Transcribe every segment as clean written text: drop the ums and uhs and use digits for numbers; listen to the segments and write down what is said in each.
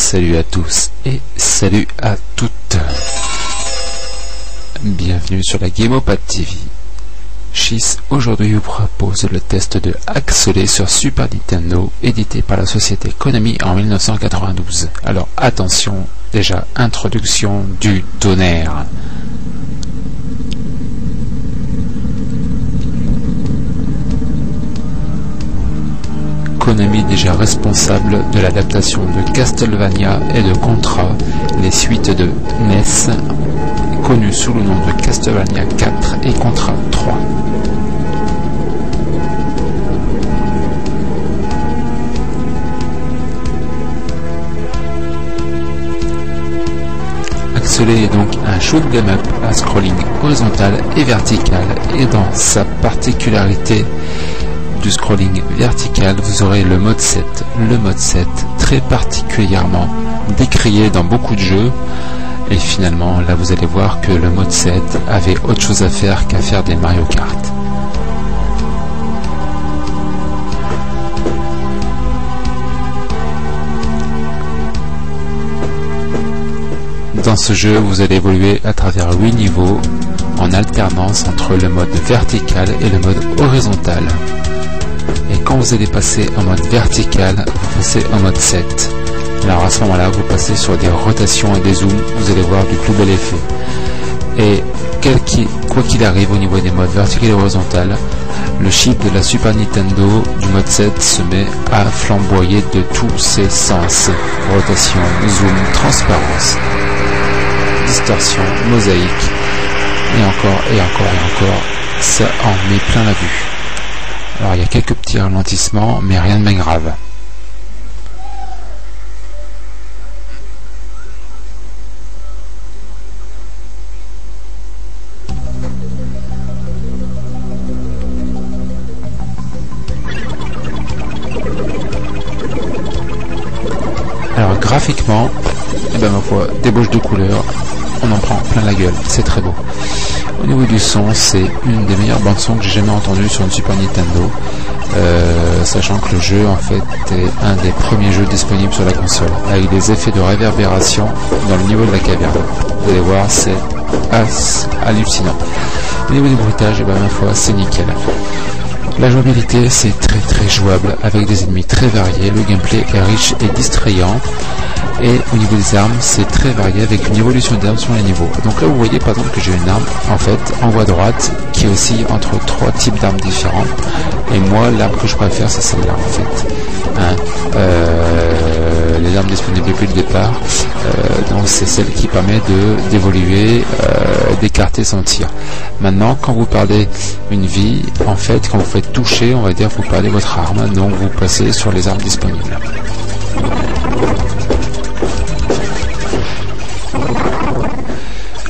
Salut à tous et salut à toutes. Bienvenue sur la Gamepad TV. Schiss aujourd'hui vous propose le test de Axelay sur Super Nintendo, édité par la société Konami en 1992. Alors attention, déjà introduction du tonnerre. Konami déjà responsable de l'adaptation de Castlevania et de Contra, les suites de NES, connues sous le nom de Castlevania 4 et Contra 3. Axelay est donc un shoot 'em up à scrolling horizontal et vertical, et dans sa particularité du scrolling vertical, vous aurez le mode 7. Le mode 7 très particulièrement décrié dans beaucoup de jeux, et finalement là vous allez voir que le mode 7 avait autre chose à faire qu'à faire des Mario Kart. Dans ce jeu, vous allez évoluer à travers 8 niveaux en alternance entre le mode vertical et le mode horizontal. Et quand vous allez passer en mode vertical, vous passez en mode 7. Alors à ce moment-là, vous passez sur des rotations et des zooms, vous allez voir du plus bel effet. Et quoi qu'il arrive au niveau des modes vertical et horizontal, le chip de la Super Nintendo du mode 7 se met à flamboyer de tous ses sens. Rotation, zoom, transparence, distorsion, mosaïque, et encore, et encore, et encore, ça en met plein la vue. Alors il y a quelques petits ralentissements, mais rien de bien grave. Alors graphiquement, eh ben ma foi, débauche de couleurs, on en prend plein la gueule, c'est très beau. Au niveau du son, c'est une des meilleures bandes son que j'ai jamais entendues sur une Super Nintendo, sachant que le jeu en fait est un des premiers jeux disponibles sur la console, avec des effets de réverbération dans le niveau de la caverne. Vous allez voir, c'est hallucinant. Au niveau du bruitage, ben ma foi, c'est nickel. La jouabilité, c'est très jouable, avec des ennemis très variés, le gameplay est riche et distrayant, et au niveau des armes, c'est très varié, avec une évolution d'armes sur les niveaux. Donc là, vous voyez par exemple que j'ai une arme, en fait, en voie droite, qui oscille entre 3 types d'armes différents, et moi, l'arme que je préfère, c'est celle-là, en fait. Les armes disponibles depuis le départ, donc c'est celle qui permet d'évoluer, d'écarter son tir. Maintenant, quand vous perdez une vie, en fait, quand vous faites toucher, on va dire, vous perdez votre arme, donc vous passez sur les armes disponibles.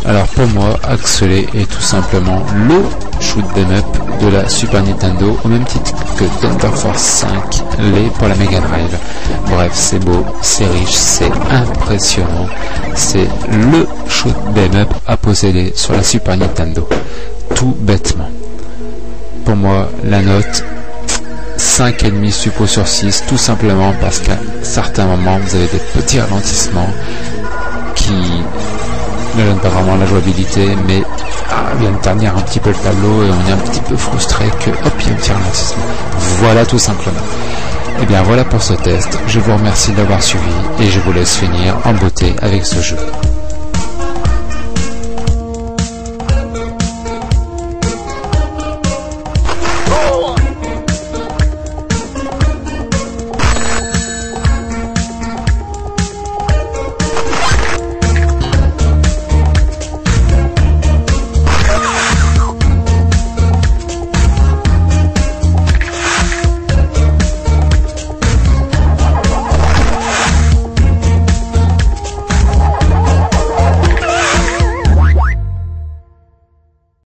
Alors pour moi, Axelay est tout simplement le shoot 'em up de la Super Nintendo, au même titre que Thunder Force 5 l'est pour la Mega Drive. Bref, c'est beau, c'est riche, c'est impressionnant. C'est le shoot 'em up à posséder sur la Super Nintendo. Tout bêtement. Pour moi, la note 5,5 suppo sur 6, tout simplement parce qu'à certains moments, vous avez des petits ralentissements qui ne donne pas vraiment la jouabilité, mais viennent ternir un petit peu le tableau, et on est un petit peu frustré que hop, il y a un petit ralentissement. Voilà tout simplement. Et bien voilà pour ce test, je vous remercie d'avoir suivi, et je vous laisse finir en beauté avec ce jeu.